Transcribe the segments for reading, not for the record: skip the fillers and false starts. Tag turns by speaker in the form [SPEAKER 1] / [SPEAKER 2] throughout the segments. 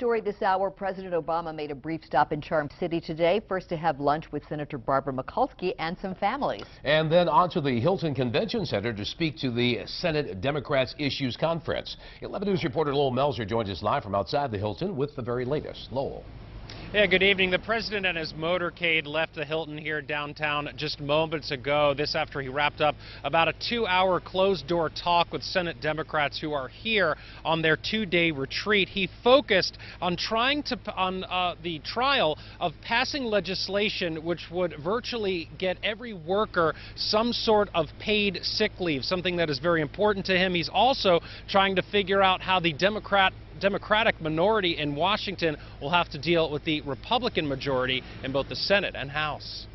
[SPEAKER 1] story this hour, President Obama made a brief stop in Charm City today, first to have lunch with Senator Barbara Mikulski and some families. And then on to the Hilton Convention Center to speak to the Senate Democrats Issues Conference. 11 News reporter Lowell Melzer joins us live from outside the Hilton with the very latest. Lowell.
[SPEAKER 2] Yeah, good evening. The president and his motorcade left the Hilton here downtown just moments ago. This after he wrapped up about a 2-hour closed-door talk with Senate Democrats who are here on their 2-day retreat. He focused on the trial of passing legislation which would virtually get every worker some sort of paid sick leave, something that is very important to him. He's also trying to figure out how the Democratic minority in Washington will have to deal with the Republican majority in both the Senate and House.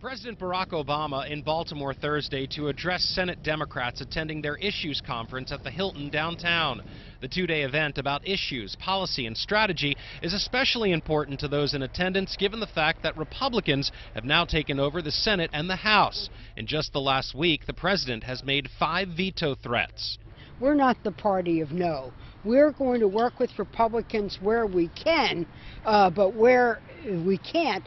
[SPEAKER 2] President Barack Obama in Baltimore Thursday to address Senate Democrats attending their issues conference at the Hilton downtown. The 2-day event about issues, policy, and strategy is especially important to those in attendance given the fact that Republicans have now taken over the Senate and the House. In just the last week, the president has made 5 veto threats.
[SPEAKER 3] We're not the party of no. We're going to work with Republicans where we can, but where we can't,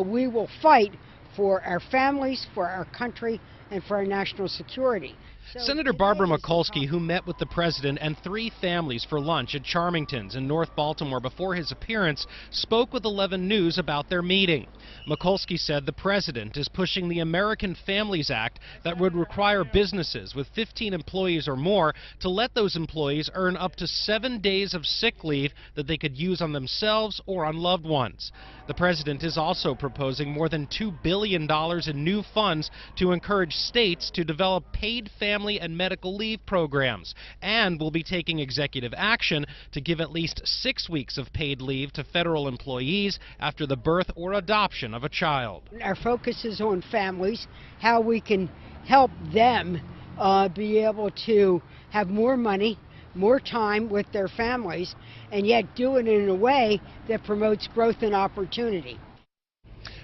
[SPEAKER 3] we will fight for our families, for our country, and for our national security.
[SPEAKER 2] Senator Barbara Mikulski, who met with the president and 3 families for lunch at Charmington's in North Baltimore before his appearance, spoke with 11 News about their meeting. Mikulski said the president is pushing the American Families Act that would require businesses with 15 employees or more to let those employees earn up to 7 days of sick leave that they could use on themselves or on loved ones. The president is also proposing more than $2 billion in new funds to encourage states to develop paid family and medical leave programs, and will be taking executive action to give at least 6 weeks of paid leave to federal employees after the birth or adoption of a child.
[SPEAKER 3] Our focus is on families, how we can help them be able to have more money, more time with their families, and yet do it in a way that promotes growth and opportunity.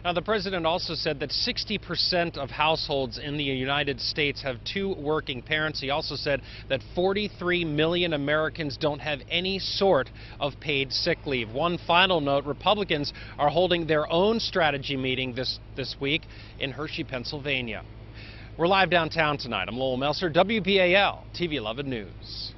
[SPEAKER 2] Now, the president also said that 60% of households in the United States have 2 working parents. He also said that 43 million Americans don't have any sort of paid sick leave. One final note, Republicans are holding their own strategy meeting this week in Hershey, Pennsylvania. We're live downtown tonight. I'm Lowell Melzer, WBAL TV 11 News.